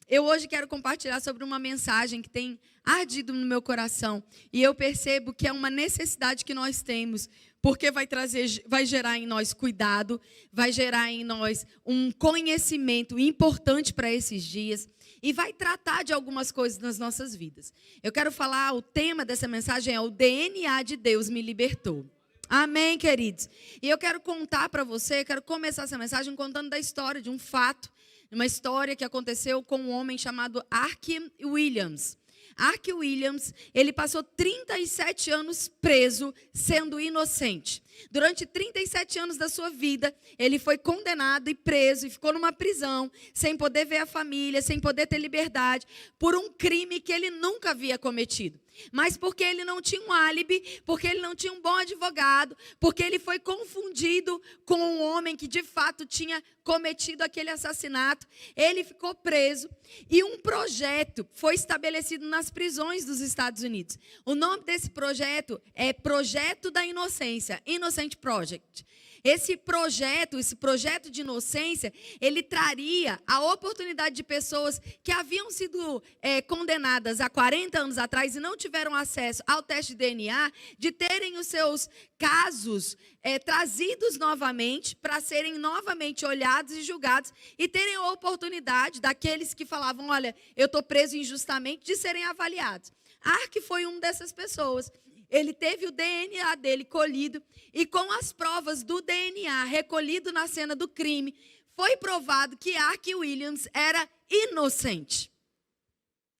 Eu hoje quero compartilhar sobre uma mensagem que tem ardido no meu coração. E eu percebo que é uma necessidade que nós temos, porque vai gerar em nós cuidado, vai gerar em nós um conhecimento importante para esses dias e vai tratar de algumas coisas nas nossas vidas. Eu quero falar, o tema dessa mensagem é o DNA de Deus me libertou. Amém, queridos? E eu quero contar para você, quero começar essa mensagem contando da história, de um fato, uma história que aconteceu com um homem chamado Ark Williams. Ark Williams, ele passou 37 anos preso, sendo inocente. Durante 37 anos da sua vida, ele foi condenado e preso e ficou numa prisão, sem poder ver a família, sem poder ter liberdade, por um crime que ele nunca havia cometido. Mas porque ele não tinha um álibi, porque ele não tinha um bom advogado, porque ele foi confundido com um homem que de fato tinha cometido aquele assassinato, ele ficou preso e um projeto foi estabelecido nas prisões dos Estados Unidos. O nome desse projeto é Projeto da Inocência, Innocent Project. Esse projeto de inocência, ele traria a oportunidade de pessoas que haviam sido condenadas há 40 anos atrás e não tiveram acesso ao teste de DNA, de terem os seus casos trazidos novamente, para serem novamente olhados e julgados, e terem a oportunidade daqueles que falavam, olha, eu estou preso injustamente, de serem avaliados. Ark foi uma dessas pessoas. Ele teve o DNA dele colhido e com as provas do DNA recolhido na cena do crime, foi provado que Ark Williams era inocente.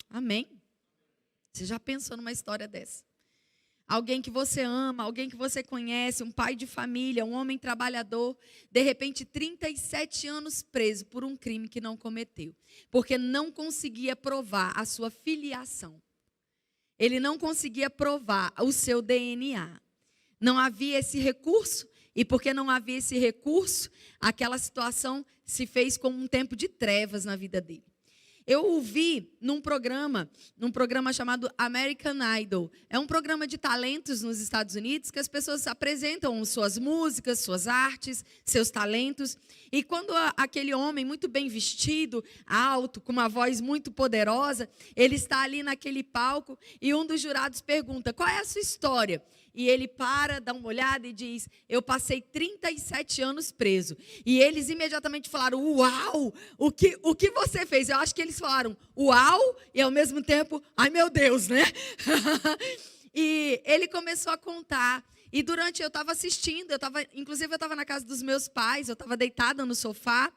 Amém? Você já pensou numa história dessa? Alguém que você ama, alguém que você conhece, um pai de família, um homem trabalhador, de repente 37 anos preso por um crime que não cometeu, porque não conseguia provar a sua filiação. Ele não conseguia provar o seu DNA. Não havia esse recurso, e porque não havia esse recurso, aquela situação se fez como um tempo de trevas na vida dele. Eu o vi num programa chamado American Idol. É um programa de talentos nos Estados Unidos, que as pessoas apresentam suas músicas, suas artes, seus talentos. E quando aquele homem muito bem vestido, alto, com uma voz muito poderosa, ele está ali naquele palco e um dos jurados pergunta, qual é a sua história? E ele para, dá uma olhada e diz, eu passei 37 anos preso. E eles imediatamente falaram, uau, o que você fez? Eu acho que eles falaram, uau, e ao mesmo tempo, ai meu Deus, né? E ele começou a contar. E durante, eu estava assistindo, inclusive eu estava na casa dos meus pais, eu estava deitada no sofá,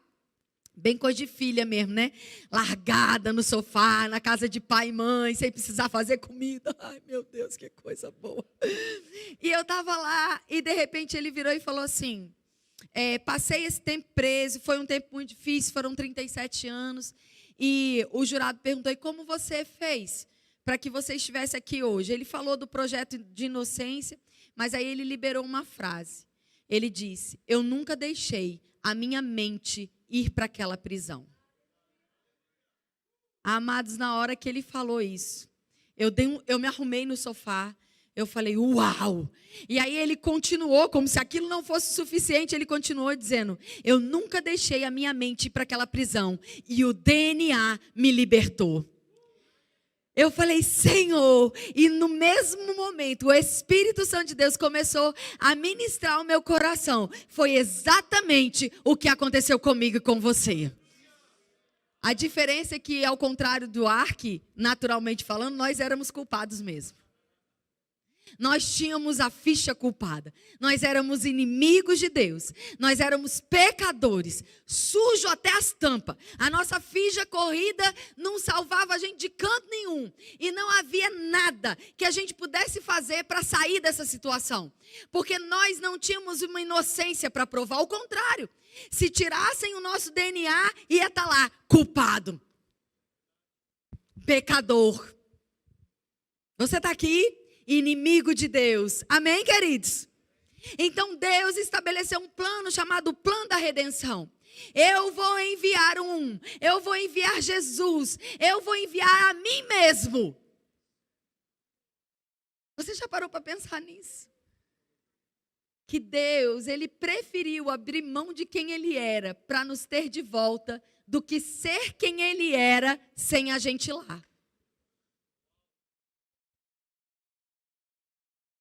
bem coisa de filha mesmo, né? Largada no sofá, na casa de pai e mãe, sem precisar fazer comida. Ai, meu Deus, que coisa boa. E eu estava lá, e de repente ele virou e falou assim, passei esse tempo preso, foi um tempo muito difícil, foram 37 anos. E o jurado perguntou, e como você fez para que você estivesse aqui hoje? Ele falou do projeto de inocência, mas aí ele liberou uma frase. Ele disse, eu nunca deixei a minha mente ir para aquela prisão. Amados, na hora que ele falou isso, eu me arrumei no sofá, eu falei, uau! E aí ele continuou, como se aquilo não fosse suficiente, ele continuou dizendo, eu nunca deixei a minha mente ir para aquela prisão, e o DNA me libertou. Eu falei, Senhor, e no mesmo momento, o Espírito Santo de Deus começou a ministrar o meu coração. Foi exatamente o que aconteceu comigo e com você. A diferença é que, ao contrário do Ark, naturalmente falando, nós éramos culpados mesmo. Nós tínhamos a ficha culpada. Nós éramos inimigos de Deus. Nós éramos pecadores, sujo até as tampas. A nossa ficha corrida não salvava a gente de canto nenhum. E não havia nada que a gente pudesse fazer para sair dessa situação. Porque nós não tínhamos uma inocência para provar. Ao contrário, se tirassem o nosso DNA, ia estar lá, culpado. Pecador. Você está aqui? Inimigo de Deus. Amém, queridos? Então Deus estabeleceu um plano chamado plano da redenção. Eu vou enviar Jesus, eu vou enviar a mim mesmo. Você já parou para pensar nisso? Que Deus, Ele preferiu abrir mão de quem Ele era para nos ter de volta do que ser quem ele era sem a gente lá.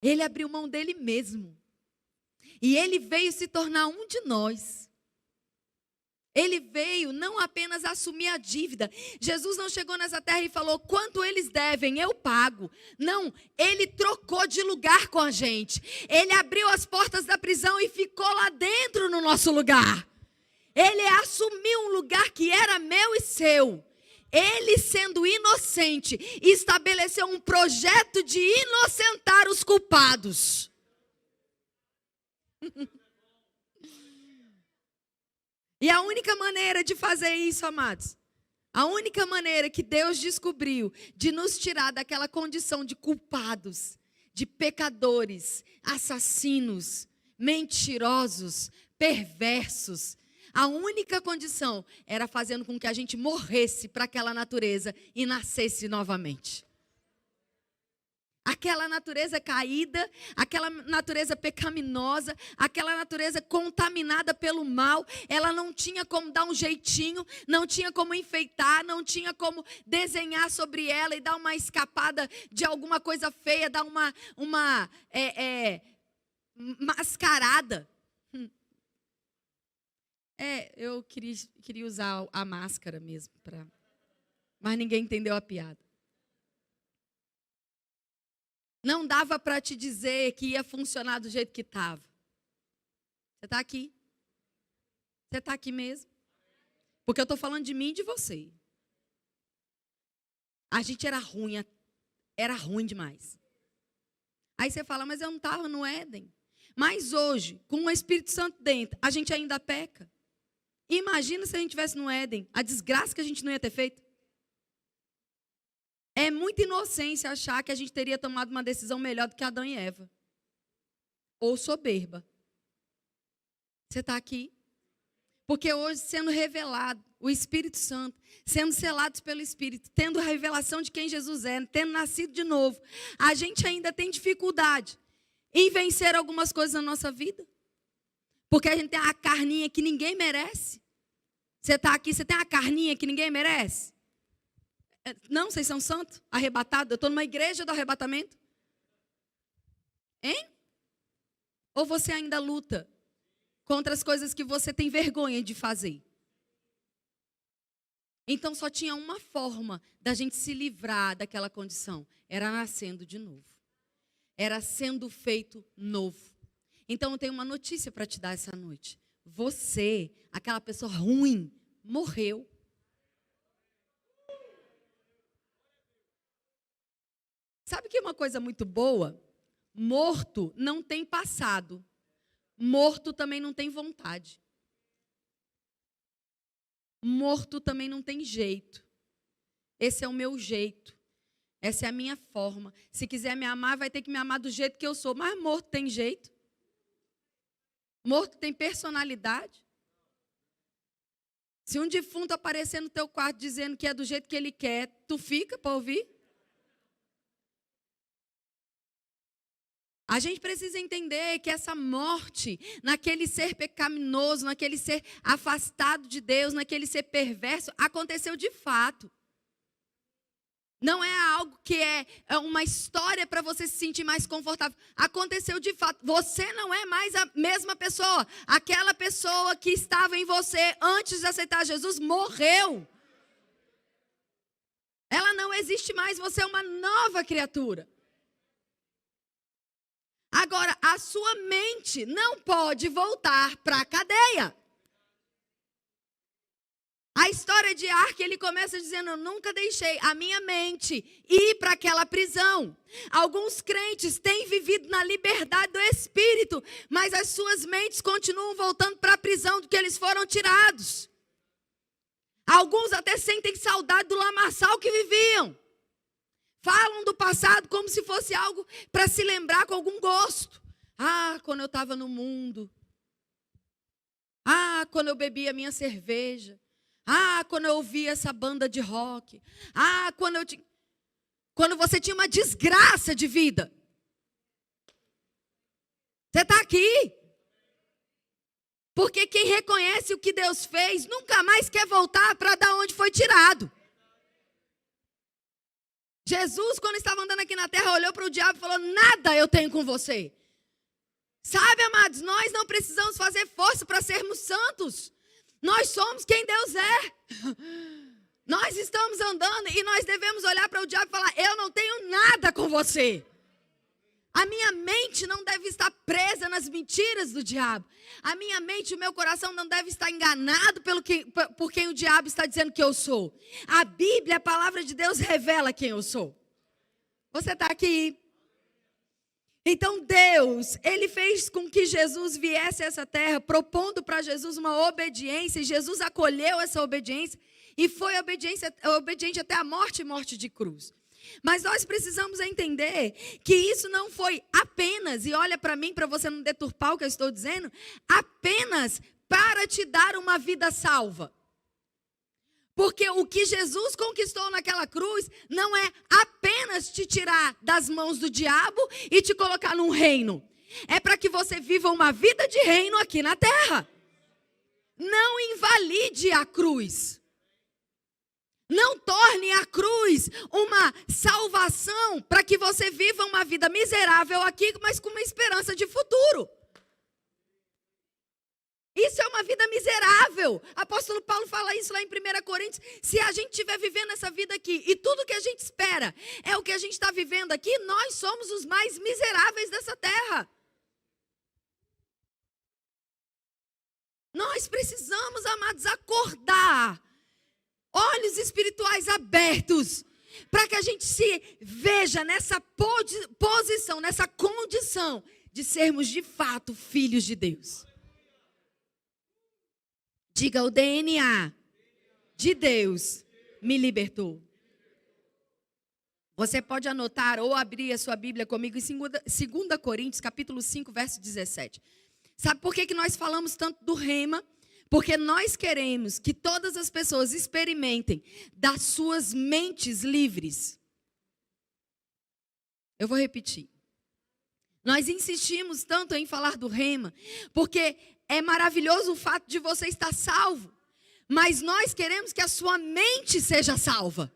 Ele abriu mão dele mesmo. E ele veio se tornar um de nós. Ele veio não apenas assumir a dívida. Jesus não chegou nessa terra e falou, quanto eles devem, eu pago. Não, ele trocou de lugar com a gente. Ele abriu as portas da prisão e ficou lá dentro no nosso lugar. Ele assumiu um lugar que era meu e seu. Ele, sendo inocente, estabeleceu um projeto de inocentar os culpados. E a única maneira de fazer isso, amados, a única maneira que Deus descobriu de nos tirar daquela condição de culpados, de pecadores, assassinos, mentirosos, perversos, a única condição era fazendo com que a gente morresse para aquela natureza e nascesse novamente. Aquela natureza caída, aquela natureza pecaminosa, aquela natureza contaminada pelo mal, ela não tinha como dar um jeitinho, não tinha como enfeitar, não tinha como desenhar sobre ela e dar uma escapada de alguma coisa feia, dar uma mascarada. Eu queria usar a máscara mesmo, mas ninguém entendeu a piada. Não dava para te dizer que ia funcionar do jeito que estava. Você está aqui? Você está aqui mesmo? Porque eu estou falando de mim e de você. A gente era ruim demais. Aí você fala, mas eu não estava no Éden. Mas hoje, com o Espírito Santo dentro, a gente ainda peca. Imagina se a gente estivesse no Éden, a desgraça que a gente não ia ter feito. É muita inocência achar que a gente teria tomado uma decisão melhor do que Adão e Eva. Ou soberba. Você está aqui? Porque hoje, sendo revelado, o Espírito Santo, sendo selados pelo Espírito, tendo a revelação de quem Jesus é, tendo nascido de novo, a gente ainda tem dificuldade em vencer algumas coisas na nossa vida. Porque a gente tem a carninha que ninguém merece. Você está aqui, você tem a carninha que ninguém merece? Não, vocês são santos? Arrebatados? Eu estou numa igreja do arrebatamento? Hein? Ou você ainda luta contra as coisas que você tem vergonha de fazer? Então só tinha uma forma da gente se livrar daquela condição. Era nascendo de novo. Era sendo feito novo. Então eu tenho uma notícia para te dar essa noite. Você, aquela pessoa ruim, morreu. Sabe que é uma coisa muito boa? Morto não tem passado. Morto também não tem vontade. Morto também não tem jeito. Esse é o meu jeito. Essa é a minha forma. Se quiser me amar, vai ter que me amar do jeito que eu sou. Mas morto tem jeito. Morto tem personalidade. Se um defunto aparecer no teu quarto dizendo que é do jeito que ele quer, tu fica para ouvir? A gente precisa entender que essa morte, naquele ser pecaminoso, naquele ser afastado de Deus, naquele ser perverso, aconteceu de fato. Não é algo que é uma história para você se sentir mais confortável. Aconteceu de fato. Você não é mais a mesma pessoa. Aquela pessoa que estava em você antes de aceitar Jesus morreu. Ela não existe mais. Você é uma nova criatura. Agora, a sua mente não pode voltar para a cadeia. A história de Arque, ele começa dizendo, eu nunca deixei a minha mente ir para aquela prisão. Alguns crentes têm vivido na liberdade do Espírito, mas as suas mentes continuam voltando para a prisão do que eles foram tirados. Alguns até sentem saudade do lamaçal que viviam. Falam do passado como se fosse algo para se lembrar com algum gosto. Ah, quando eu estava no mundo. Ah, quando eu bebia minha cerveja. Ah, quando eu ouvia essa banda de rock. Ah, quando você tinha uma desgraça de vida. Você está aqui. Porque quem reconhece o que Deus fez, nunca mais quer voltar para dar onde foi tirado. Jesus, quando estava andando aqui na terra, olhou para o diabo e falou: nada eu tenho com você. Sabe, amados, nós não precisamos fazer força para sermos santos. Nós somos quem Deus é. Nós estamos andando e nós devemos olhar para o diabo e falar: eu não tenho nada com você. A minha mente não deve estar presa nas mentiras do diabo. A minha mente, o meu coração não deve estar enganado por quem o diabo está dizendo que eu sou. A Bíblia, a palavra de Deus, revela quem eu sou. Você está aqui. Então Deus, Ele fez com que Jesus viesse a essa terra, propondo para Jesus uma obediência. E Jesus acolheu essa obediência e foi obediente até a morte e morte de cruz. Mas nós precisamos entender que isso não foi apenas, e olha para mim, para você não deturpar o que eu estou dizendo, apenas para te dar uma vida salva. Porque o que Jesus conquistou naquela cruz não é apenas te tirar das mãos do diabo e te colocar num reino. É para que você viva uma vida de reino aqui na terra. Não invalide a cruz. Não torne a cruz uma salvação para que você viva uma vida miserável aqui, mas com uma esperança de futuro. Isso é uma vida miserável. Apóstolo Paulo fala isso lá em 1 Coríntios. Se a gente estiver vivendo essa vida aqui e tudo que a gente espera é o que a gente está vivendo aqui, nós somos os mais miseráveis dessa terra. Nós precisamos, amados, acordar. Olhos espirituais abertos, para que a gente se veja nessa posição, nessa condição de sermos de fato filhos de Deus. Diga: o DNA de Deus me libertou. Você pode anotar ou abrir a sua Bíblia comigo em 2 Coríntios, capítulo 5, verso 17. Sabe por que nós falamos tanto do rema? Porque nós queremos que todas as pessoas experimentem das suas mentes livres. Eu vou repetir. Nós insistimos tanto em falar do rema, porque é maravilhoso o fato de você estar salvo. Mas nós queremos que a sua mente seja salva.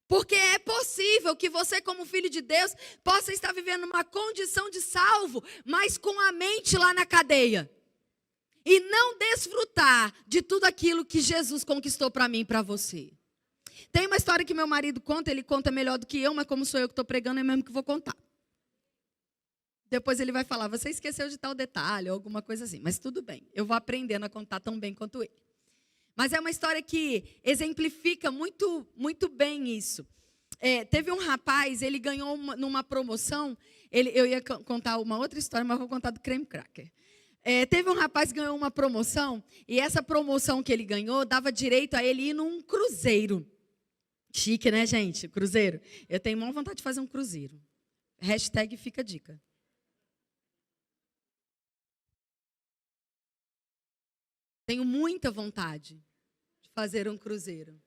Porque é possível que você, como filho de Deus, possa estar vivendo uma condição de salvo, mas com a mente lá na cadeia. E não desfrutar de tudo aquilo que Jesus conquistou para mim e para você. Tem uma história que meu marido conta, ele conta melhor do que eu, mas como sou eu que estou pregando, é mesmo que vou contar. Depois ele vai falar: você esqueceu de tal detalhe, ou alguma coisa assim. Mas tudo bem, eu vou aprendendo a contar tão bem quanto ele. Mas é uma história que exemplifica muito, muito bem isso. Teve um rapaz, ele ganhou numa promoção, eu ia contar uma outra história, mas vou contar do creme cracker. Teve um rapaz que ganhou uma promoção, e essa promoção que ele ganhou dava direito a ele ir num cruzeiro. Chique, né, gente? Cruzeiro. Eu tenho maior vontade de fazer um cruzeiro. Hashtag fica a dica. Tenho muita vontade de fazer um cruzeiro.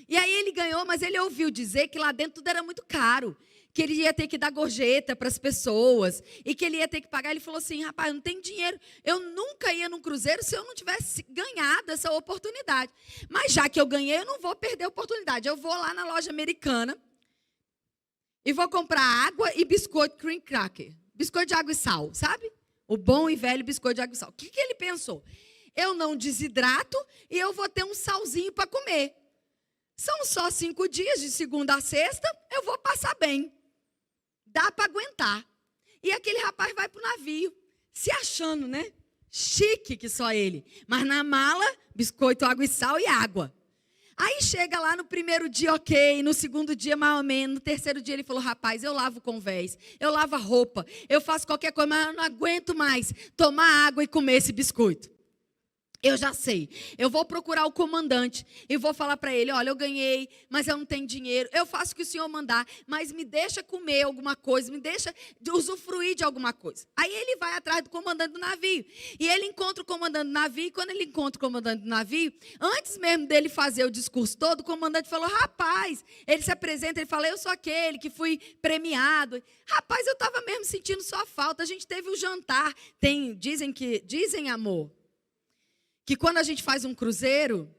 E aí ele ganhou, mas ele ouviu dizer que lá dentro tudo era muito caro. Que ele ia ter que dar gorjeta para as pessoas. E que ele ia ter que pagar. Ele falou assim: rapaz, eu não tenho dinheiro. Eu nunca ia num cruzeiro se eu não tivesse ganhado essa oportunidade. Mas já que eu ganhei, eu não vou perder a oportunidade. Eu vou lá na loja americana e vou comprar água e biscoito cream cracker. Biscoito de água e sal, sabe? O bom e velho biscoito de água e sal. O que ele pensou? Eu não desidrato e eu vou ter um salzinho para comer. São só 5 dias, de segunda a sexta, eu vou passar bem. Dá para aguentar. E aquele rapaz vai para o navio, se achando, né? Chique que só ele. Mas na mala, biscoito, água e sal e água. Aí chega lá no primeiro dia, ok. No segundo dia, mais ou menos. No terceiro dia, ele falou: rapaz, eu lavo convés, eu lavo a roupa, eu faço qualquer coisa, mas eu não aguento mais tomar água e comer esse biscoito. Eu já sei, eu vou procurar o comandante e vou falar para ele, olha, eu ganhei, mas eu não tenho dinheiro, eu faço o que o senhor mandar, mas me deixa comer alguma coisa, me deixa usufruir de alguma coisa. Aí ele vai atrás do comandante do navio, e ele encontra o comandante do navio, e quando ele encontra o comandante do navio, antes mesmo dele fazer o discurso todo, o comandante falou, rapaz, ele se apresenta, ele fala, eu sou aquele que fui premiado. Rapaz, eu estava mesmo sentindo sua falta, a gente teve um jantar, dizem amor, que quando a gente faz um cruzeiro,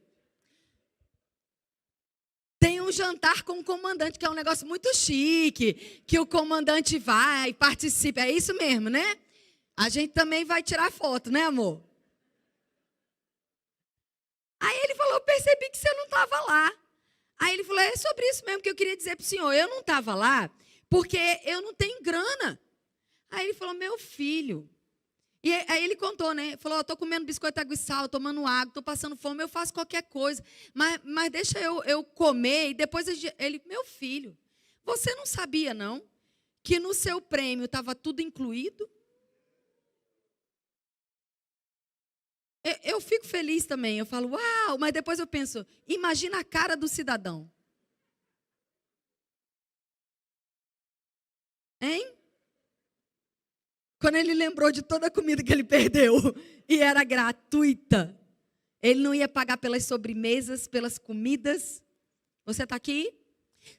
tem um jantar com o comandante, que é um negócio muito chique, que o comandante vai, participa, é isso mesmo, né? A gente também vai tirar foto, né, amor? Aí ele falou, eu percebi que você não estava lá. Aí ele falou, é sobre isso mesmo que eu queria dizer para o senhor, eu não estava lá, porque eu não tenho grana. Aí ele falou, meu filho... E aí ele contou, né? Falou, estou comendo biscoito, água e sal, tomando água, estou passando fome, eu faço qualquer coisa. Mas deixa eu comer. E depois ele, meu filho, você não sabia, não, que no seu prêmio estava tudo incluído? Eu fico feliz também. Eu falo, uau, mas depois eu penso, imagina a cara do cidadão. Hein? Quando ele lembrou de toda a comida que ele perdeu e era gratuita, ele não ia pagar pelas sobremesas, pelas comidas. Você está aqui?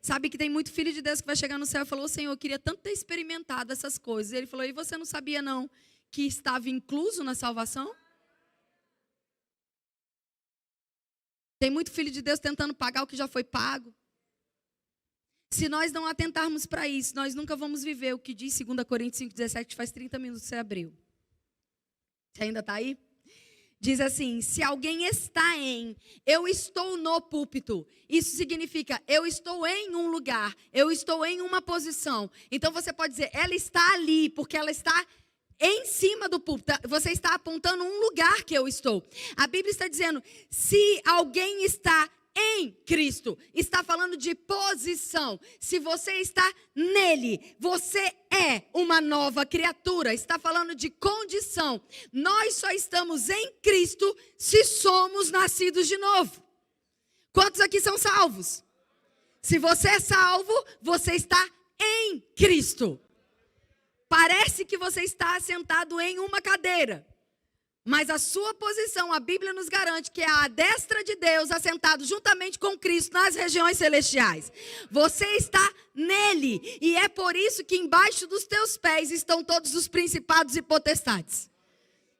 Sabe que tem muito filho de Deus que vai chegar no céu e falou, Senhor, eu queria tanto ter experimentado essas coisas. E ele falou, e você não sabia não que estava incluso na salvação? Tem muito filho de Deus tentando pagar o que já foi pago. Se nós não atentarmos para isso, nós nunca vamos viver o que diz 2 Coríntios 5,17, que faz 30 minutos que você abriu. Você ainda está aí? Diz assim, se alguém está eu estou no púlpito. Isso significa, eu estou em um lugar, eu estou em uma posição. Então você pode dizer, ela está ali, porque ela está em cima do púlpito. Você está apontando um lugar que eu estou. A Bíblia está dizendo, se alguém está em Cristo, está falando de posição. Se você está nele, você é uma nova criatura. Está falando de condição. Nós só estamos em Cristo se somos nascidos de novo. Quantos aqui são salvos? Se você é salvo, você está em Cristo. Parece que você está sentado em uma cadeira. Mas a sua posição, a Bíblia nos garante que é à destra de Deus, assentado juntamente com Cristo nas regiões celestiais. Você está nele. E é por isso que embaixo dos teus pés estão todos os principados e potestades.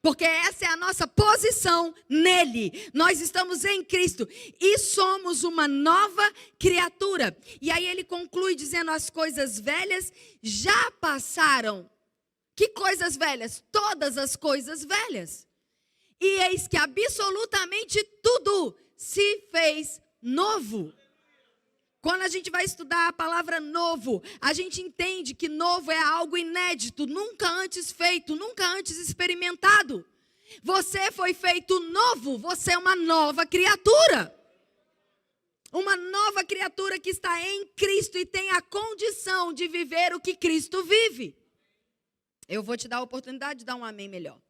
Porque essa é a nossa posição nele. Nós estamos em Cristo e somos uma nova criatura. E aí ele conclui dizendo, as coisas velhas já passaram. Que coisas velhas? Todas as coisas velhas. E eis que absolutamente tudo se fez novo. Quando a gente vai estudar a palavra novo, a gente entende que novo é algo inédito, nunca antes feito, nunca antes experimentado. Você foi feito novo, você é uma nova criatura. Uma nova criatura que está em Cristo e tem a condição de viver o que Cristo vive. Eu vou te dar a oportunidade de dar um amém melhor.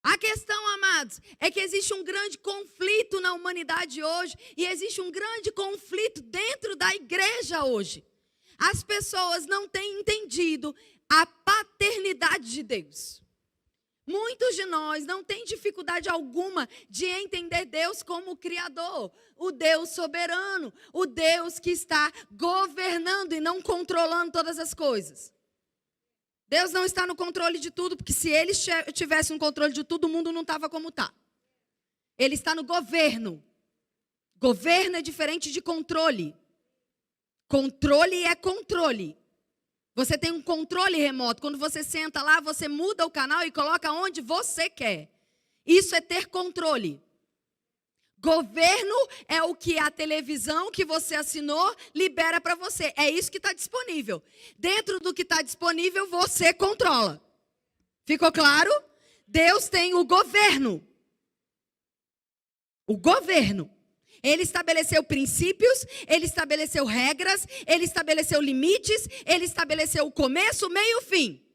A questão, amados, é que existe um grande conflito na humanidade hoje e existe um grande conflito dentro da igreja hoje. As pessoas não têm entendido a paternidade de Deus. Muitos de nós não têm dificuldade alguma de entender Deus como o Criador, o Deus soberano, o Deus que está governando e não controlando todas as coisas. Deus não está no controle de tudo, porque se Ele tivesse no controle de tudo, o mundo não estava como está. Ele está no governo. Governo é diferente de controle. Controle é controle. Você tem um controle remoto. Quando você senta lá, você muda o canal e coloca onde você quer. Isso é ter controle. Governo é o que a televisão que você assinou libera para você. É isso que está disponível. Dentro do que está disponível, você controla. Ficou claro? Deus tem o governo. O governo. Ele estabeleceu princípios, Ele estabeleceu regras, Ele estabeleceu limites, Ele estabeleceu o começo, o meio e o fim.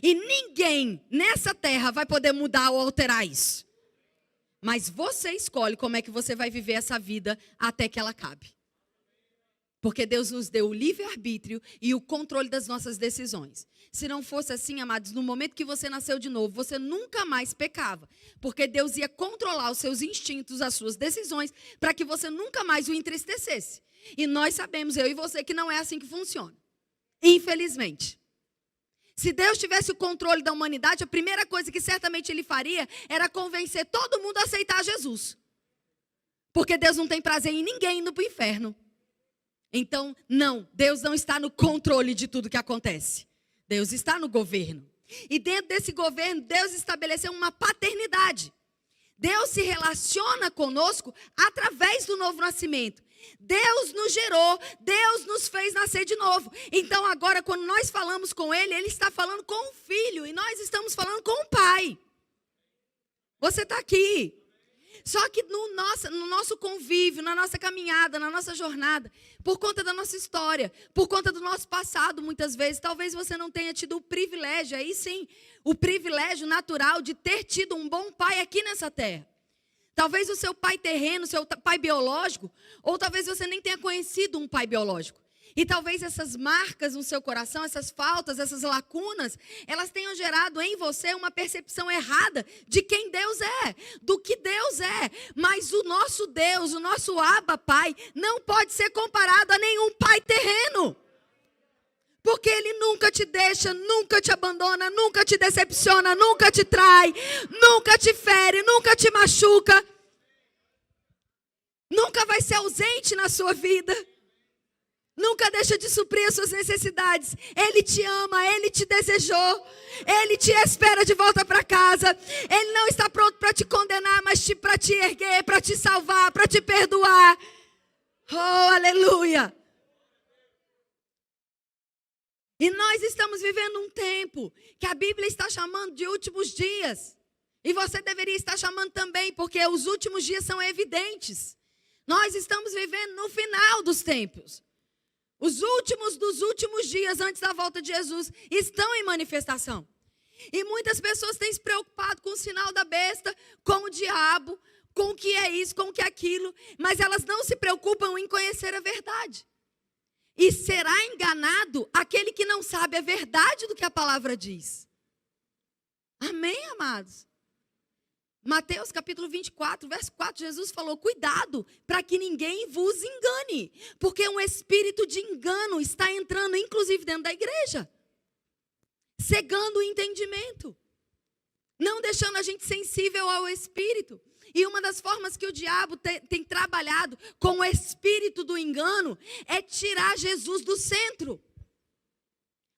E ninguém nessa terra vai poder mudar ou alterar isso. Mas você escolhe como é que você vai viver essa vida até que ela acabe. Porque Deus nos deu o livre-arbítrio e o controle das nossas decisões. Se não fosse assim, amados, no momento que você nasceu de novo, você nunca mais pecava. Porque Deus ia controlar os seus instintos, as suas decisões, para que você nunca mais o entristecesse. E nós sabemos, eu e você, que não é assim que funciona. Infelizmente. Se Deus tivesse o controle da humanidade, a primeira coisa que certamente Ele faria era convencer todo mundo a aceitar Jesus. Porque Deus não tem prazer em ninguém indo para o inferno. Então, não, Deus não está no controle de tudo que acontece. Deus está no governo. E dentro desse governo, Deus estabeleceu uma paternidade. Deus se relaciona conosco através do novo nascimento. Deus nos gerou, Deus nos fez nascer de novo. Então agora, quando nós falamos com Ele, Ele está falando com o Filho. E nós estamos falando com o Pai. Você está aqui. Só que no nosso convívio, na nossa caminhada, na nossa jornada, por conta da nossa história, por conta do nosso passado, muitas vezes, talvez você não tenha tido o privilégio, aí sim, o privilégio natural de ter tido um bom pai aqui nessa terra. Talvez o seu pai terreno, seu pai biológico, ou talvez você nem tenha conhecido um pai biológico. E talvez essas marcas no seu coração, essas faltas, essas lacunas, elas tenham gerado em você uma percepção errada de quem Deus é, do que Deus é. Mas o nosso Deus, o nosso Abba Pai, não pode ser comparado a nenhum pai terreno. Porque Ele nunca te deixa, nunca te abandona, nunca te decepciona, nunca te trai, nunca te fere, nunca te machuca. Nunca vai ser ausente na sua vida. Nunca deixa de suprir as suas necessidades. Ele te ama, Ele te desejou. Ele te espera de volta para casa. Ele não está pronto para te condenar, mas para te erguer, para te salvar, para te perdoar. Oh, aleluia! E nós estamos vivendo um tempo que a Bíblia está chamando de últimos dias. E você deveria estar chamando também, porque os últimos dias são evidentes. Nós estamos vivendo no final dos tempos. Os últimos dos últimos dias antes da volta de Jesus estão em manifestação. E muitas pessoas têm se preocupado com o sinal da besta, com o diabo, com o que é isso, com o que é aquilo. Mas elas não se preocupam em conhecer a verdade. E será enganado aquele que não sabe a verdade do que a palavra diz. Amém, amados? Mateus capítulo 24, verso 4, Jesus falou, cuidado para que ninguém vos engane, porque um espírito de engano está entrando, inclusive dentro da igreja, cegando o entendimento, não deixando a gente sensível ao espírito. E uma das formas que o diabo tem trabalhado com o espírito do engano é tirar Jesus do centro.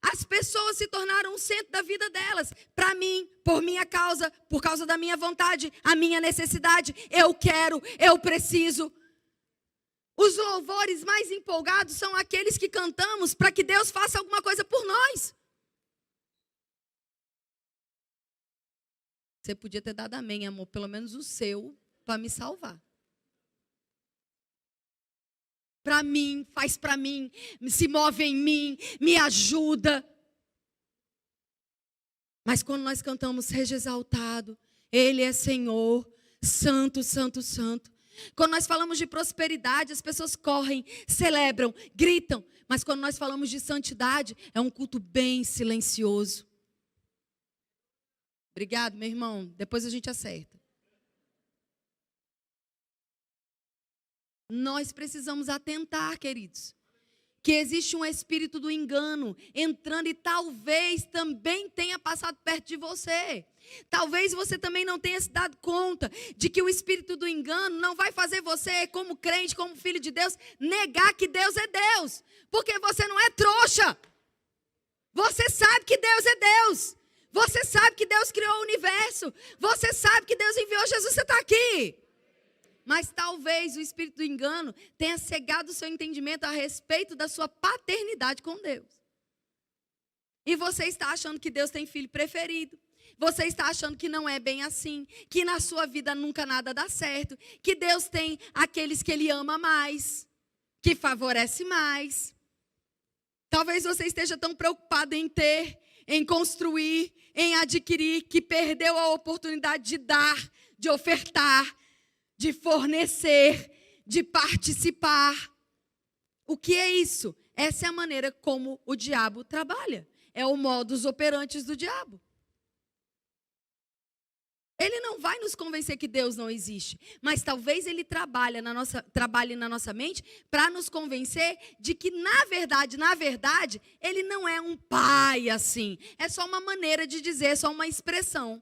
As pessoas se tornaram o centro da vida delas. Para mim, por minha causa, por causa da minha vontade, a minha necessidade. Eu quero, eu preciso. Os louvores mais empolgados são aqueles que cantamos para que Deus faça alguma coisa por nós. Você podia ter dado amém, amor, pelo menos o seu, para me salvar. Para mim, faz para mim, se move em mim, me ajuda. Mas quando nós cantamos, seja exaltado, Ele é Senhor, santo, santo, santo. Quando nós falamos de prosperidade, as pessoas correm, celebram, gritam. Mas quando nós falamos de santidade, é um culto bem silencioso. Obrigado, meu irmão. Depois a gente acerta. Nós precisamos atentar, queridos, que existe um espírito do engano entrando e talvez também tenha passado perto de você. Talvez você também não tenha se dado conta de que o espírito do engano não vai fazer você, como crente, como filho de Deus, negar que Deus é Deus. Porque você não é trouxa. Você sabe que Deus é Deus. Você sabe que Deus criou o universo. Você sabe que Deus enviou Jesus, você está aqui. Mas talvez o espírito do engano tenha cegado o seu entendimento a respeito da sua paternidade com Deus. E você está achando que Deus tem filho preferido. Você está achando que não é bem assim. Que na sua vida nunca nada dá certo. Que Deus tem aqueles que Ele ama mais. Que favorece mais. Talvez você esteja tão preocupado em ter em construir, em adquirir, que perdeu a oportunidade de dar, de ofertar, de fornecer, de participar. O que é isso? Essa é a maneira como o diabo trabalha. É o modus operandi do diabo. Ele não vai nos convencer que Deus não existe, mas talvez ele trabalhe na nossa mente para nos convencer de que, na verdade, ele não é um pai assim. É só uma maneira de dizer, é só uma expressão.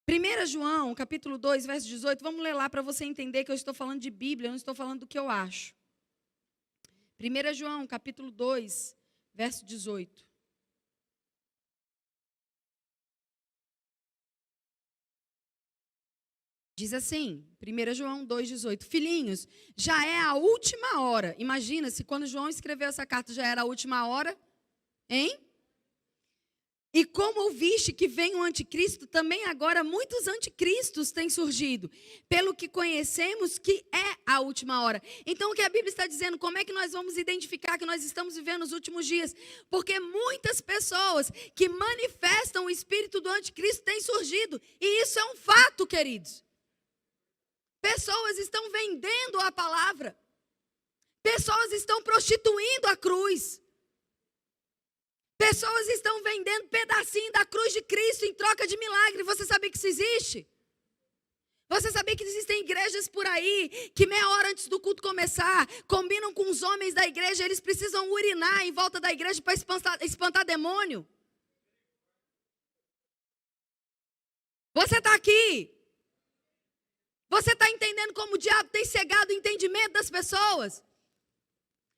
Primeira João, capítulo 2, verso 18, vamos ler lá para você entender que eu estou falando de Bíblia, eu não estou falando do que eu acho. 1 João, capítulo 2, verso 18. Diz assim, 1 João 2,18. Filhinhos, já é a última hora. Imagina se quando João escreveu essa carta já era a última hora. Hein? E como ouviste que vem o anticristo, também agora muitos anticristos têm surgido. Pelo que conhecemos que é a última hora. Então o que a Bíblia está dizendo, como é que nós vamos identificar que nós estamos vivendo nos últimos dias? Porque muitas pessoas que manifestam o espírito do anticristo têm surgido. E isso é um fato, queridos. Pessoas estão vendendo a palavra. Pessoas estão prostituindo a cruz. Pessoas estão vendendo pedacinho da cruz de Cristo em troca de milagre. Você sabia que isso existe? Você sabia que existem igrejas por aí que meia hora antes do culto começar, combinam com os homens da igreja, eles precisam urinar em volta da igreja para espantar demônio? Você está aqui? Você está entendendo como o diabo tem cegado o entendimento das pessoas?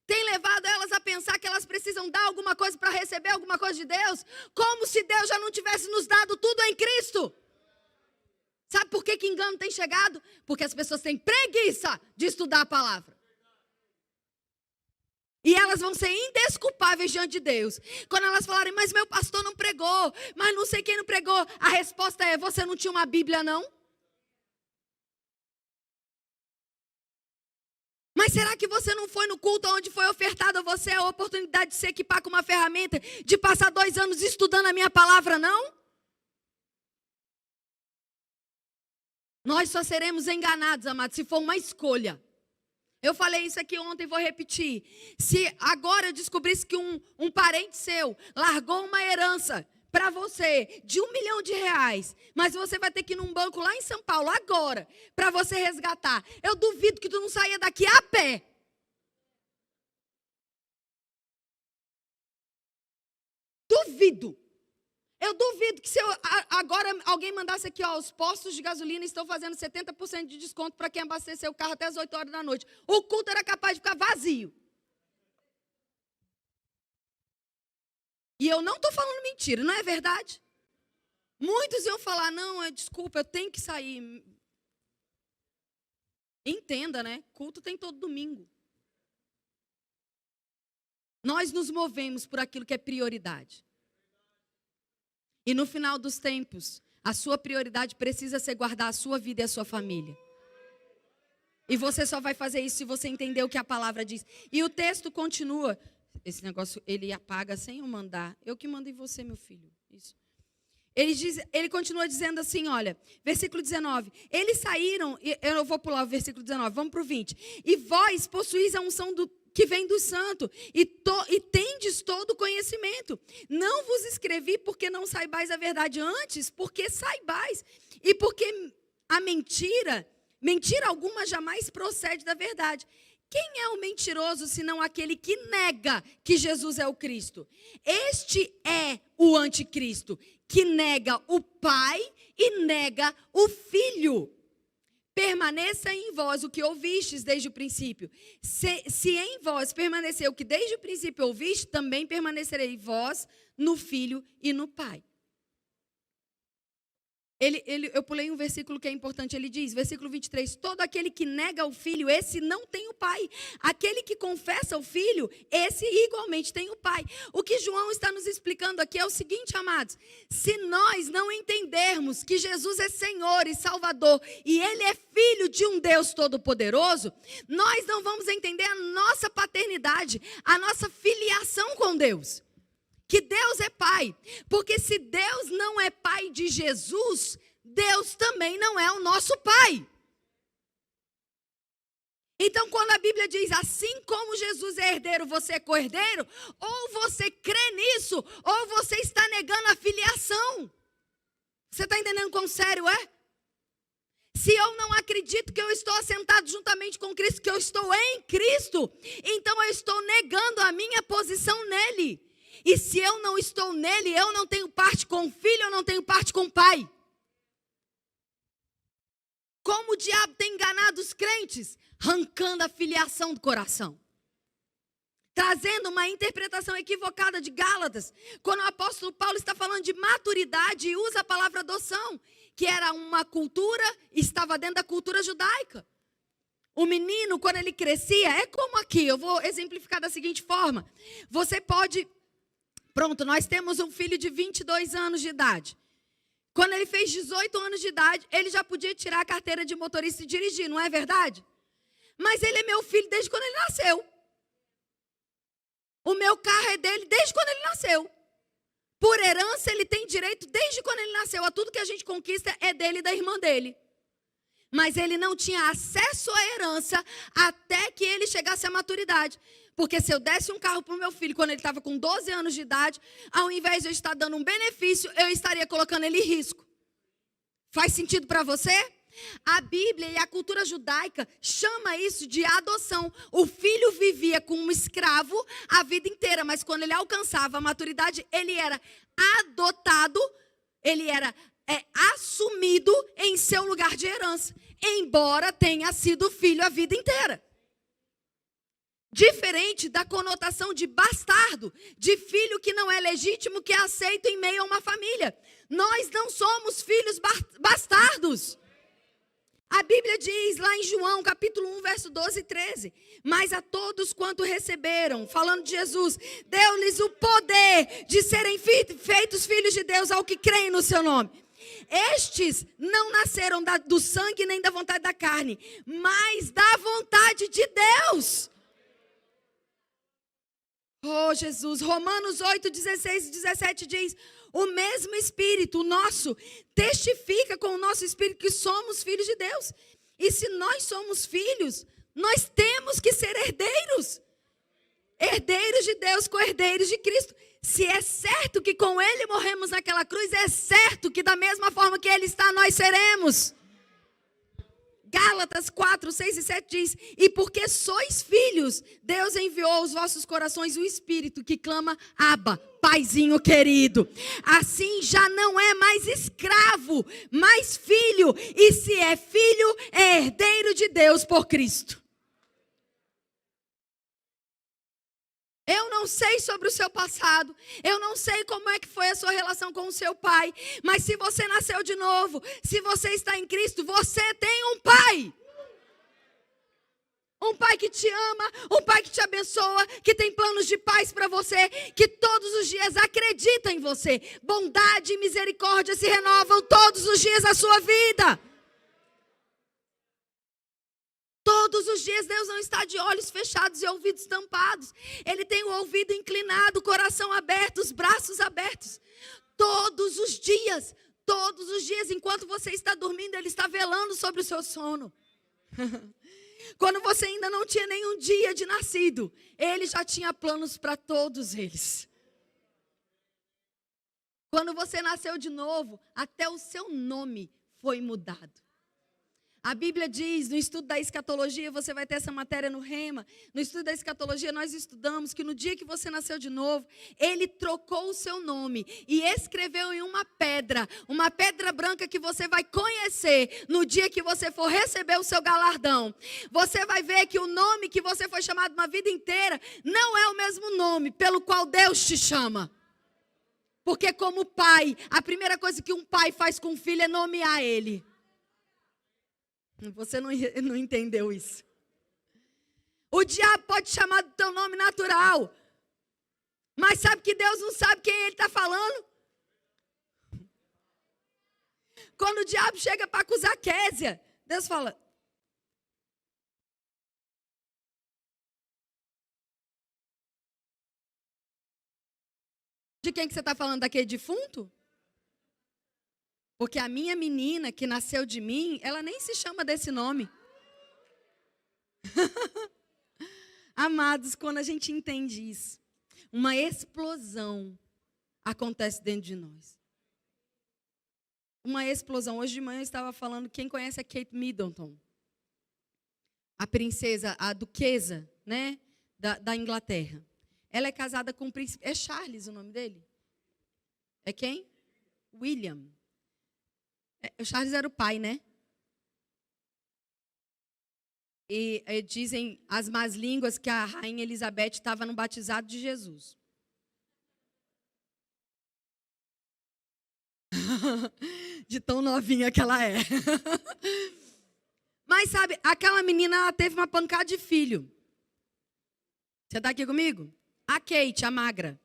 Tem levado elas a pensar que elas precisam dar alguma coisa para receber alguma coisa de Deus? Como se Deus já não tivesse nos dado tudo em Cristo. Sabe por que engano tem chegado? Porque as pessoas têm preguiça de estudar a palavra. E elas vão ser indesculpáveis diante de Deus. Quando elas falarem, mas meu pastor não pregou, mas não sei quem não pregou. A resposta é, você não tinha uma Bíblia não? Mas será que você não foi no culto onde foi ofertada a você a oportunidade de se equipar com uma ferramenta, de passar 2 anos estudando a minha palavra, não? Nós só seremos enganados, amados, se for uma escolha. Eu falei isso aqui ontem e vou repetir. Se agora eu descobrisse que um parente seu largou uma herança para você de R$1 milhão, mas você vai ter que ir num banco lá em São Paulo agora, para você resgatar. Eu duvido que tu não saia daqui a pé. Duvido. Eu duvido que se agora alguém mandasse aqui, ó, os postos de gasolina estão fazendo 70% de desconto para quem abastecer o carro até as 8 horas da noite. O culto era capaz de ficar vazio. E eu não estou falando mentira, não é verdade? Muitos iam falar, não, desculpa, eu tenho que sair. Entenda, né? Culto tem todo domingo. Nós nos movemos por aquilo que é prioridade. E no final dos tempos, a sua prioridade precisa ser guardar a sua vida e a sua família. E você só vai fazer isso se você entender o que a palavra diz. E o texto continua. Esse negócio, ele apaga sem eu mandar. Eu que mando em você, meu filho. Isso. Ele continua dizendo assim, olha, versículo 19. Eles saíram, eu vou pular o versículo 19, vamos para o 20. E vós possuís a unção que vem do santo, e tendes todo o conhecimento. Não vos escrevi porque não saibais a verdade antes, porque saibais. E porque a mentira alguma jamais procede da verdade. Quem é o mentiroso, senão aquele que nega que Jesus é o Cristo? Este é o anticristo, que nega o Pai e nega o Filho. Permaneça em vós o que ouvistes desde o princípio. Se em vós permaneceu o que desde o princípio ouviste, também permanecerei vós no Filho e no Pai. Eu pulei um versículo que é importante, ele diz, versículo 23, todo aquele que nega o filho, esse não tem o pai. Aquele que confessa o filho, esse igualmente tem o pai. O que João está nos explicando aqui é o seguinte, amados, se nós não entendermos que Jesus é Senhor e Salvador, e Ele é filho de um Deus Todo-Poderoso, nós não vamos entender a nossa paternidade, a nossa filiação com Deus. Que Deus é pai, porque se Deus não é pai de Jesus, Deus também não é o nosso pai. Então quando a Bíblia diz, assim como Jesus é herdeiro, você é co-herdeiro, ou você crê nisso, ou você está negando a filiação. Você está entendendo quão sério é? Se eu não acredito que eu estou assentado juntamente com Cristo, que eu estou em Cristo, então eu estou negando a minha posição nele. E se eu não estou nele, eu não tenho parte com o filho, eu não tenho parte com o pai. Como o diabo tem enganado os crentes? Arrancando a filiação do coração. Trazendo uma interpretação equivocada de Gálatas. Quando o apóstolo Paulo está falando de maturidade e usa a palavra adoção, que era uma cultura, estava dentro da cultura judaica. O menino, quando ele crescia, é como aqui, eu vou exemplificar da seguinte forma. Você pode... Pronto, nós temos um filho de 22 anos de idade. Quando ele fez 18 anos de idade, ele já podia tirar a carteira de motorista e dirigir, não é verdade? Mas ele é meu filho desde quando ele nasceu. O meu carro é dele desde quando ele nasceu. Por herança, ele tem direito desde quando ele nasceu. A tudo que a gente conquista é dele e da irmã dele. Mas ele não tinha acesso à herança até que ele chegasse à maturidade. Porque se eu desse um carro para o meu filho quando ele estava com 12 anos de idade, ao invés de eu estar dando um benefício, eu estaria colocando ele em risco. Faz sentido para você? A Bíblia e a cultura judaica chama isso de adoção. O filho vivia como um escravo a vida inteira, mas quando ele alcançava a maturidade, ele era adotado, ele era assumido em seu lugar de herança, embora tenha sido filho a vida inteira. Diferente da conotação de bastardo, de filho que não é legítimo, que é aceito em meio a uma família. Nós não somos filhos bastardos. A Bíblia diz lá em João, capítulo 1, verso 12 e 13. Mas a todos quanto receberam, falando de Jesus, deu-lhes o poder de serem feitos filhos de Deus ao que creem no seu nome. Estes não nasceram do sangue nem da vontade da carne, mas da vontade de Deus. Oh, Jesus, Romanos 8, 16 e 17 diz, o mesmo Espírito, o nosso, testifica com o nosso Espírito que somos filhos de Deus. E se nós somos filhos, nós temos que ser herdeiros. Herdeiros de Deus, co-herdeiros de Cristo. Se é certo que com Ele morremos naquela cruz, é certo que da mesma forma que Ele está, nós seremos. Gálatas 4, 6 e 7 diz, e porque sois filhos, Deus enviou aos vossos corações o Espírito que clama, Abba, Paizinho querido. Assim já não é mais escravo, mas filho. E se é filho, é herdeiro de Deus por Cristo. Eu não sei sobre o seu passado, eu não sei como é que foi a sua relação com o seu pai, mas se você nasceu de novo, se você está em Cristo, você tem um pai. Um pai que te ama, um pai que te abençoa, que tem planos de paz para você, que todos os dias acredita em você. Bondade e misericórdia se renovam todos os dias da sua vida. Todos os dias Deus não está de olhos fechados e ouvidos tampados. Ele tem o ouvido inclinado, o coração aberto, os braços abertos. Todos os dias, enquanto você está dormindo, Ele está velando sobre o seu sono. Quando você ainda não tinha nenhum dia de nascido, Ele já tinha planos para todos eles. Quando você nasceu de novo, até o seu nome foi mudado. A Bíblia diz, no estudo da escatologia, você vai ter essa matéria no Rema, no estudo da escatologia nós estudamos que no dia que você nasceu de novo, Ele trocou o seu nome e escreveu em uma pedra branca que você vai conhecer no dia que você for receber o seu galardão. Você vai ver que o nome que você foi chamado uma vida inteira não é o mesmo nome pelo qual Deus te chama. Porque como pai, a primeira coisa que um pai faz com o filho é nomear ele. Você não entendeu isso. O diabo pode chamar do teu nome natural. Mas sabe que Deus não sabe quem ele está falando? Quando o diabo chega para acusar Késia, Deus fala: de quem que você está falando? Daquele defunto? Porque a minha menina que nasceu de mim, ela nem se chama desse nome. Amados, quando a gente entende isso, uma explosão acontece dentro de nós. Uma explosão. Hoje de manhã eu estava falando, quem conhece a Kate Middleton? A princesa, a duquesa, né, da Inglaterra. Ela é casada com o príncipe. É Charles o nome dele? É quem? William. O Charles era o pai, né? E dizem as más línguas que a rainha Elizabeth estava no batizado de Jesus. De tão novinha que ela é. Mas sabe, aquela menina, ela teve uma pancada de filho. Você está aqui comigo? A Kate, a magra.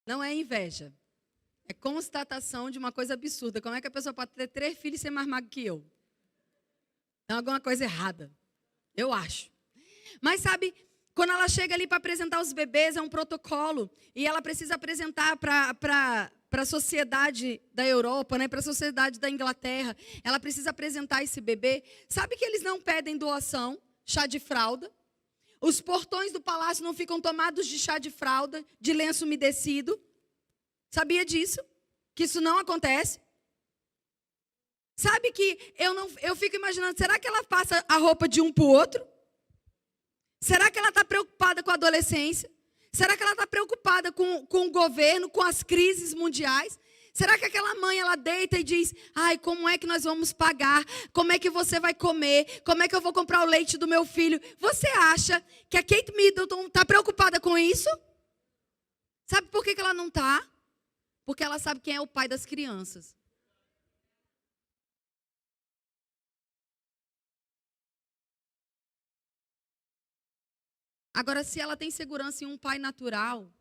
Não é inveja. É constatação de uma coisa absurda. Como é que a pessoa pode ter 3 filhos e ser mais magro que eu? Tem alguma coisa errada. Eu acho. Mas sabe, quando ela chega ali para apresentar os bebês, é um protocolo. E ela precisa apresentar para a sociedade da Europa, né, para a sociedade da Inglaterra. Ela precisa apresentar esse bebê. Sabe que eles não pedem doação, chá de fralda? Os portões do palácio não ficam tomados de chá de fralda, de lenço umedecido. Sabia disso? Que isso não acontece? Sabe que eu fico imaginando, será que ela passa a roupa de um para o outro? Será que ela está preocupada com a adolescência? Será que ela está preocupada com o governo, com as crises mundiais? Será que aquela mãe, ela deita e diz: ai, como é que nós vamos pagar? Como é que você vai comer? Como é que eu vou comprar o leite do meu filho? Você acha que a Kate Middleton está preocupada com isso? Sabe por que ela não está? Porque ela sabe quem é o pai das crianças. Agora, se ela tem segurança em um pai natural,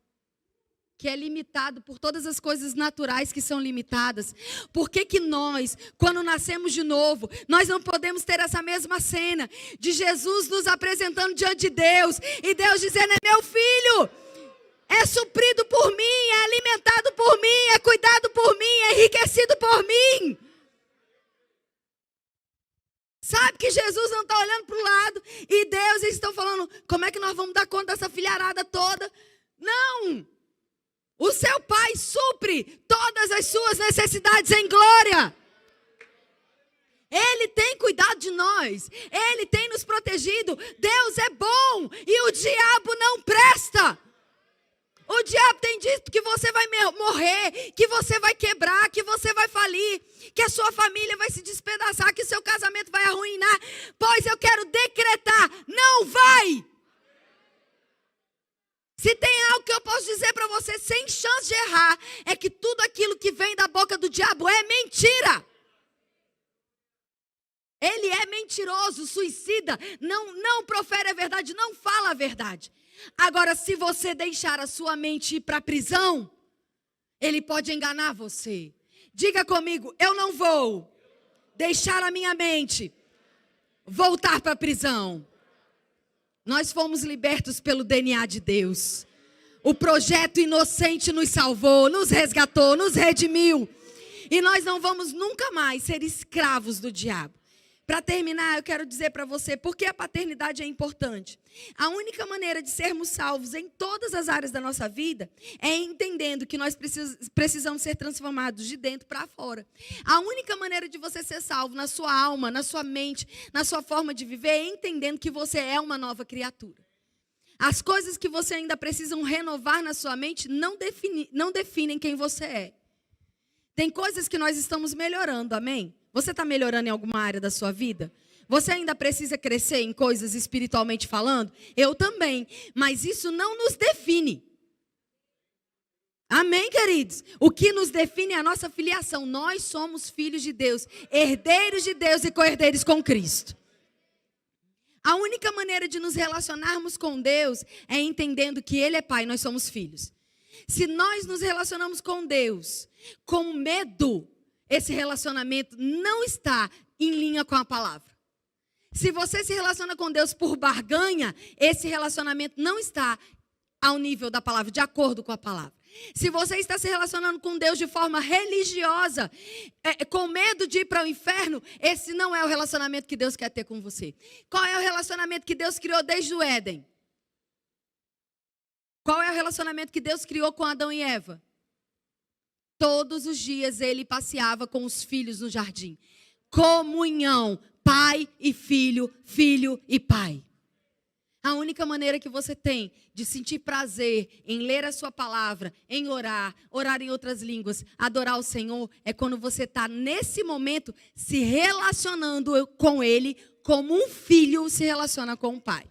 que é limitado por todas as coisas naturais que são limitadas, por que nós, quando nascemos de novo, nós não podemos ter essa mesma cena de Jesus nos apresentando diante de Deus, e Deus dizendo: é meu filho, é suprido por mim, é alimentado por mim, é cuidado por mim, é enriquecido por mim. Sabe que Jesus não está olhando para o lado e Deus, eles estão falando: como é que nós vamos dar conta dessa filharada toda? Não! O seu Pai supre todas as suas necessidades em glória. Ele tem cuidado de nós. Ele tem nos protegido. Deus é bom e o diabo não presta. O diabo tem dito que você vai morrer, que você vai quebrar, que você vai falir, que a sua família vai se despedaçar, que o seu casamento vai arruinar. Pois eu quero decretar: não vai! Se tem algo que eu posso dizer para você sem chance de errar, é que tudo aquilo que vem da boca do diabo é mentira. Ele é mentiroso, suicida, não profere a verdade, não fala a verdade. Agora, se você deixar a sua mente ir para a prisão, ele pode enganar você. Diga comigo: eu não vou deixar a minha mente voltar para a prisão. Nós fomos libertos pelo DNA de Deus. O projeto inocente nos salvou, nos resgatou, nos redimiu. E nós não vamos nunca mais ser escravos do diabo. Para terminar, eu quero dizer para você por que a paternidade é importante. A única maneira de sermos salvos em todas as áreas da nossa vida é entendendo que nós precisamos ser transformados de dentro para fora. A única maneira de você ser salvo na sua alma, na sua mente, na sua forma de viver é entendendo que você é uma nova criatura. As coisas que você ainda precisam renovar na sua mente não definem quem você é. Tem coisas que nós estamos melhorando, amém? Você está melhorando em alguma área da sua vida? Você ainda precisa crescer em coisas espiritualmente falando? Eu também. Mas isso não nos define. Amém, queridos? O que nos define é a nossa filiação. Nós somos filhos de Deus, herdeiros de Deus e co-herdeiros com Cristo. A única maneira de nos relacionarmos com Deus é entendendo que Ele é Pai e nós somos filhos. Se nós nos relacionamos com Deus com medo, esse relacionamento não está em linha com a palavra. Se você se relaciona com Deus por barganha, esse relacionamento não está ao nível da palavra, de acordo com a palavra. Se você está se relacionando com Deus de forma religiosa, com medo de ir para o inferno, esse não é o relacionamento que Deus quer ter com você. Qual é o relacionamento que Deus criou desde o Éden? Qual é o relacionamento que Deus criou com Adão e Eva? Todos os dias ele passeava com os filhos no jardim. Comunhão, pai e filho, filho e pai. A única maneira que você tem de sentir prazer em ler a sua palavra, em orar, orar em outras línguas, adorar o Senhor, é quando você está nesse momento se relacionando com Ele como um filho se relaciona com o pai.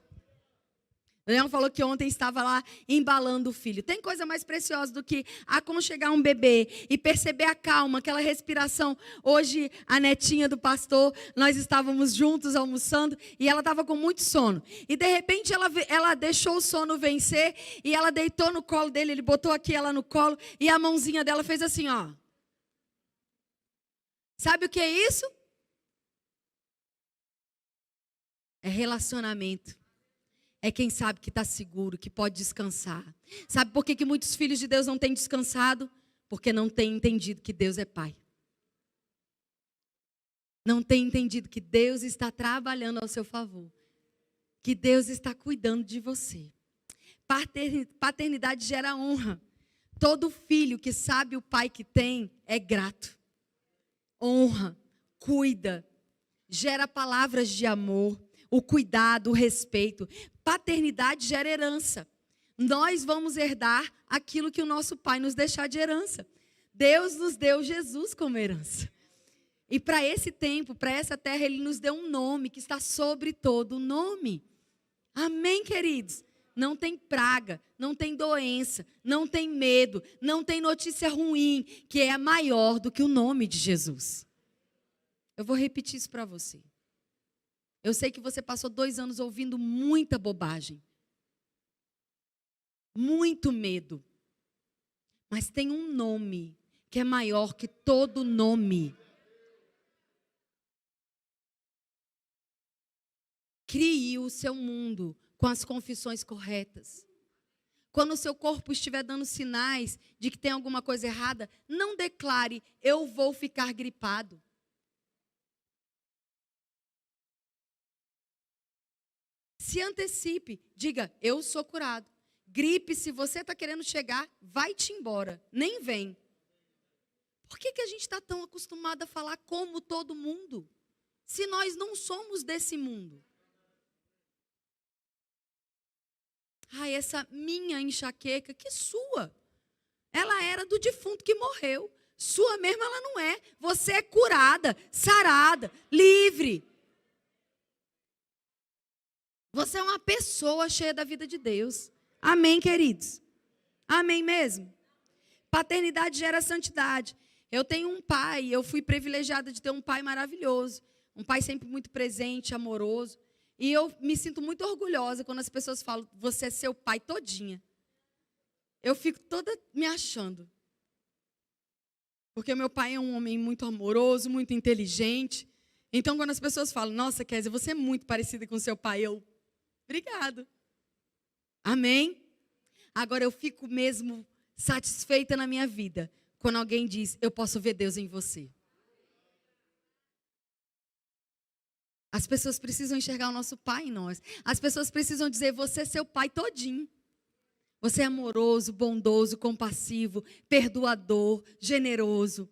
O Leão falou que ontem estava lá embalando o filho. Tem coisa mais preciosa do que aconchegar um bebê e perceber a calma, aquela respiração. Hoje, a netinha do pastor, nós estávamos juntos almoçando e ela estava com muito sono. E, de repente, ela deixou o sono vencer e ela deitou no colo dele. Ele botou aqui ela no colo e a mãozinha dela fez assim, ó. Sabe o que é isso? É relacionamento. É quem sabe que está seguro, que pode descansar. Sabe por que muitos filhos de Deus não têm descansado? Porque não têm entendido que Deus é Pai. Não têm entendido que Deus está trabalhando ao seu favor. Que Deus está cuidando de você. Paternidade gera honra. Todo filho que sabe o pai que tem é grato. Honra, cuida, gera palavras de amor. O cuidado, o respeito. Paternidade gera herança. Nós vamos herdar aquilo que o nosso pai nos deixar de herança. Deus nos deu Jesus como herança. E para esse tempo, para essa terra, Ele nos deu um nome que está sobre todo o nome. Amém, queridos? Não tem praga, não tem doença, não tem medo, não tem notícia ruim, que é maior do que o nome de Jesus. Eu vou repetir isso para você. Eu sei que você passou 2 anos ouvindo muita bobagem. Muito medo. Mas tem um nome que é maior que todo nome. Crie o seu mundo com as confissões corretas. Quando o seu corpo estiver dando sinais de que tem alguma coisa errada, não declare, eu vou ficar gripado. Se antecipe, diga, eu sou curado. Gripe, se você está querendo chegar, vai-te embora, nem vem. Por que a gente está tão acostumado a falar como todo mundo? Se nós não somos desse mundo. Ai, essa minha enxaqueca, que sua? Ela era do defunto que morreu. Sua mesmo ela não é. Você é curada, sarada, livre. Você é uma pessoa cheia da vida de Deus. Amém, queridos? Amém mesmo? Paternidade gera santidade. Eu tenho um pai, eu fui privilegiada de ter um pai maravilhoso. Um pai sempre muito presente, amoroso. E eu me sinto muito orgulhosa quando as pessoas falam, você é seu pai todinha. Eu fico toda me achando. Porque meu pai é um homem muito amoroso, muito inteligente. Então, quando as pessoas falam, nossa, Kézia, você é muito parecida com seu pai, obrigado. Amém? Agora eu fico mesmo satisfeita na minha vida quando alguém diz, eu posso ver Deus em você. As pessoas precisam enxergar o nosso pai em nós. As pessoas precisam dizer, você é seu pai todinho. Você é amoroso, bondoso, compassivo, perdoador, generoso.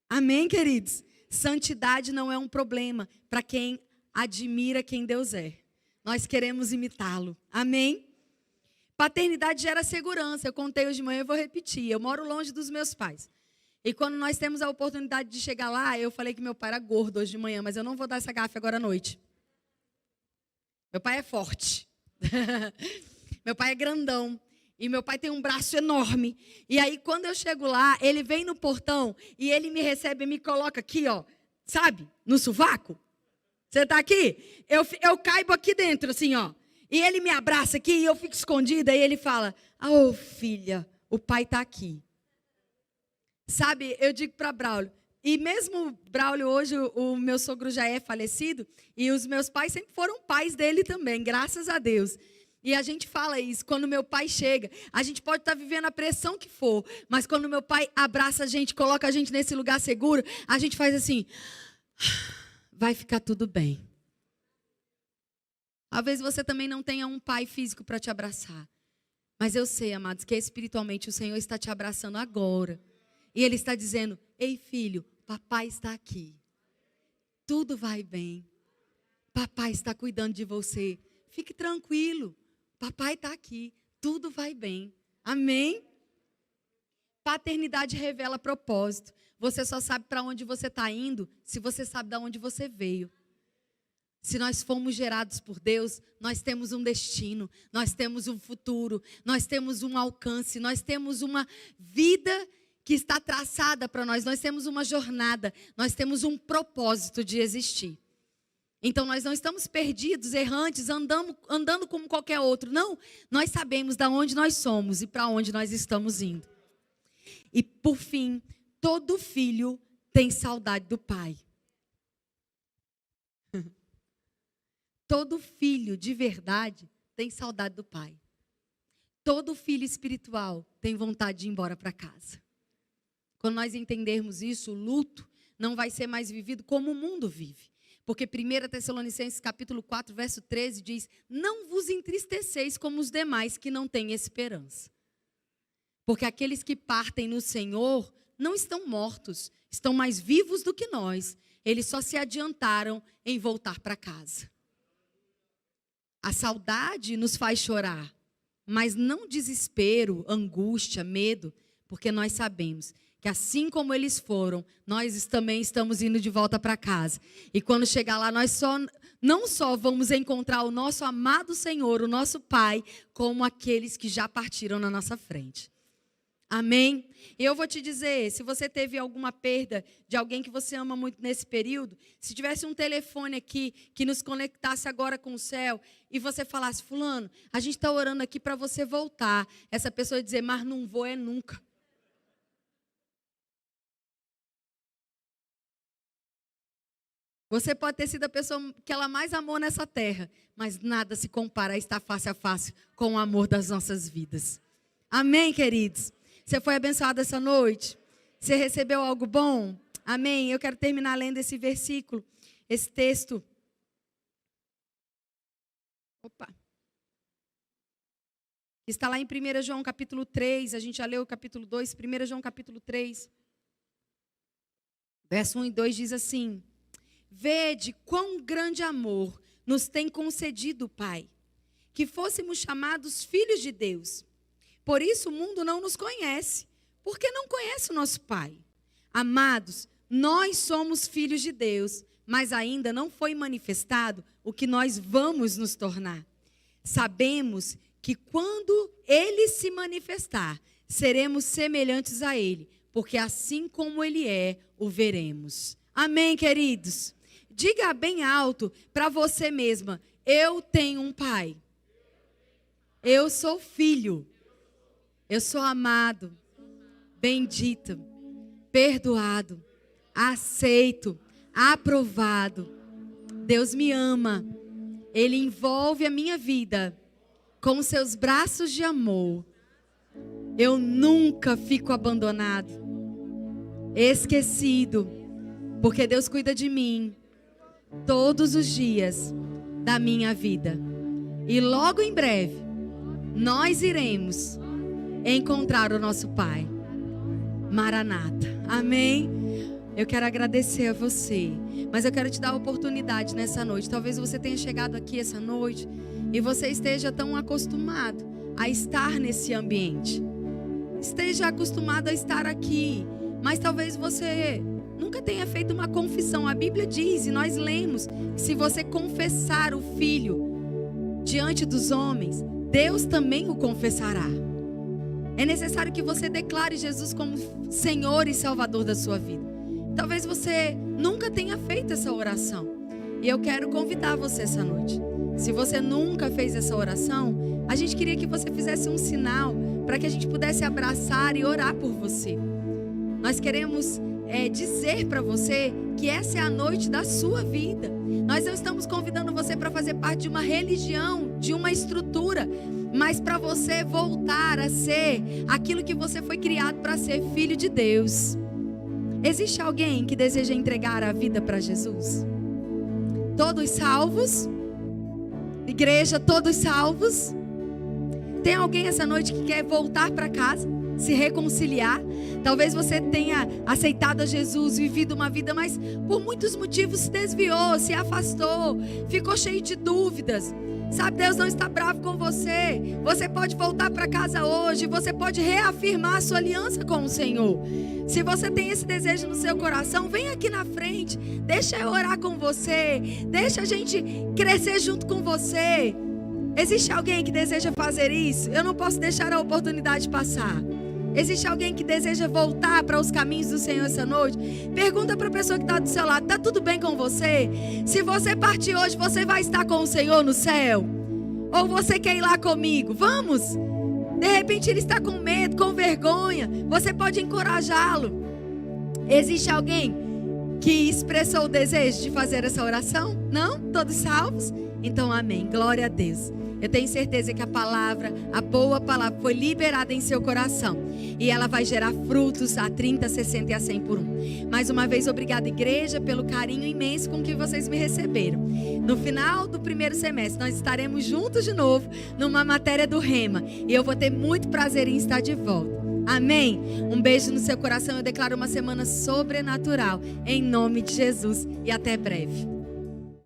Amém, queridos? Santidade não é um problema para quem admira quem Deus é. Nós queremos imitá-lo. Amém? Paternidade gera segurança. Eu contei hoje de manhã e vou repetir. Eu moro longe dos meus pais. E quando nós temos a oportunidade de chegar lá, eu falei que meu pai era gordo hoje de manhã, mas eu não vou dar essa gafe agora à noite. Meu pai é forte. Meu pai é grandão. E meu pai tem um braço enorme. E aí, quando eu chego lá, ele vem no portão e ele me recebe e me coloca aqui, ó. Sabe? No sovaco. Você tá aqui? Eu caibo aqui dentro, assim, ó. E ele me abraça aqui e eu fico escondida. E ele fala, ô filha, o pai tá aqui. Sabe, eu digo para Braulio, e mesmo Braulio hoje, o meu sogro já é falecido, e os meus pais sempre foram pais dele também, graças a Deus. E a gente fala isso, quando meu pai chega, a gente pode estar vivendo a pressão que for, mas quando meu pai abraça a gente, coloca a gente nesse lugar seguro, a gente faz assim, vai ficar tudo bem. Talvez você também não tenha um pai físico para te abraçar, mas eu sei, amados, que espiritualmente o Senhor está te abraçando agora. E Ele está dizendo, ei filho, papai está aqui. Tudo vai bem. Papai está cuidando de você. Fique tranquilo. Papai está aqui. Tudo vai bem. Amém? Paternidade revela propósito. Você só sabe para onde você está indo se você sabe de onde você veio. Se nós fomos gerados por Deus, nós temos um destino, nós temos um futuro, nós temos um alcance, nós temos uma vida que está traçada para nós. Nós temos uma jornada, nós temos um propósito de existir. Então nós não estamos perdidos, errantes, andando como qualquer outro. Não, nós sabemos de onde nós somos e para onde nós estamos indo. E por fim, todo filho tem saudade do pai. Todo filho de verdade tem saudade do pai. Todo filho espiritual tem vontade de ir embora para casa. Quando nós entendermos isso, o luto não vai ser mais vivido como o mundo vive. Porque 1 Tessalonicenses capítulo 4, verso 13 diz, não vos entristeceis como os demais que não têm esperança. Porque aqueles que partem no Senhor não estão mortos, estão mais vivos do que nós. Eles só se adiantaram em voltar para casa. A saudade nos faz chorar, mas não desespero, angústia, medo, porque nós sabemos que assim como eles foram, nós também estamos indo de volta para casa. E quando chegar lá, nós não só vamos encontrar o nosso amado Senhor, o nosso Pai, como aqueles que já partiram na nossa frente. Amém? E eu vou te dizer, se você teve alguma perda de alguém que você ama muito nesse período, se tivesse um telefone aqui que nos conectasse agora com o céu e você falasse, fulano, a gente está orando aqui para você voltar. Essa pessoa ia dizer, mas não vou é nunca. Você pode ter sido a pessoa que ela mais amou nessa terra, mas nada se compara a estar face a face com o amor das nossas vidas. Amém, queridos? Você foi abençoado essa noite? Você recebeu algo bom? Amém? Eu quero terminar lendo esse versículo, esse texto. Está lá em 1 João capítulo 3, a gente já leu o capítulo 2, 1 João capítulo 3. Verso 1 e 2 diz assim, vede quão grande amor nos tem concedido o Pai, que fôssemos chamados filhos de Deus. Por isso o mundo não nos conhece, porque não conhece o nosso Pai. Amados, nós somos filhos de Deus, mas ainda não foi manifestado o que nós vamos nos tornar. Sabemos que quando Ele se manifestar, seremos semelhantes a Ele, porque assim como Ele é, o veremos. Amém, queridos? Diga bem alto para você mesma, eu tenho um Pai. Eu sou filho. Eu sou amado, bendito, perdoado, aceito, aprovado. Deus me ama. Ele envolve a minha vida com seus braços de amor. Eu nunca fico abandonado, esquecido, porque Deus cuida de mim todos os dias da minha vida. E logo em breve, nós iremos encontrar o nosso Pai. Maranata. Amém? Eu quero agradecer a você, mas eu quero te dar a oportunidade nessa noite. Talvez você tenha chegado aqui essa noite e você esteja tão acostumado a estar nesse ambiente. Esteja acostumado a estar aqui, mas talvez você nunca tenha feito uma confissão. A Bíblia diz, e nós lemos, que se você confessar o Filho diante dos homens, Deus também o confessará. É necessário que você declare Jesus como Senhor e Salvador da sua vida. Talvez você nunca tenha feito essa oração. E eu quero convidar você essa noite. Se você nunca fez essa oração, a gente queria que você fizesse um sinal para que a gente pudesse abraçar e orar por você. Nós queremos dizer para você que essa é a noite da sua vida. Nós não estamos convidando você para fazer parte de uma religião, de uma estrutura, mas para você voltar a ser aquilo que você foi criado para ser, filho de Deus. Existe alguém que deseja entregar a vida para Jesus? Todos salvos? Igreja, todos salvos? Tem alguém essa noite que quer voltar para casa, se reconciliar? Talvez você tenha aceitado a Jesus, vivido uma vida, mas por muitos motivos se desviou, se afastou, ficou cheio de dúvidas. Sabe, Deus não está bravo com você. Você pode voltar para casa hoje. Você pode reafirmar a sua aliança com o Senhor. Se você tem esse desejo no seu coração, vem aqui na frente. Deixa eu orar com você. Deixa a gente crescer junto com você. Existe alguém que deseja fazer isso? Eu não posso deixar a oportunidade passar. Existe alguém que deseja voltar para os caminhos do Senhor essa noite? Pergunta para a pessoa que está do seu lado: está tudo bem com você? Se você partir hoje, você vai estar com o Senhor no céu? Ou você quer ir lá comigo? Vamos! De repente ele está com medo, com vergonha. Você pode encorajá-lo. Existe alguém que expressou o desejo de fazer essa oração? Não? Todos salvos? Então amém, glória a Deus. Eu tenho certeza que a palavra, a boa palavra, foi liberada em seu coração. E ela vai gerar frutos a 30, 60 e a 100 por um. Mais uma vez, obrigada, igreja, pelo carinho imenso com que vocês me receberam. No final do primeiro semestre, nós estaremos juntos de novo numa matéria do Rema. E eu vou ter muito prazer em estar de volta. Amém? Um beijo no seu coração. Eu declaro uma semana sobrenatural. Em nome de Jesus. E até breve.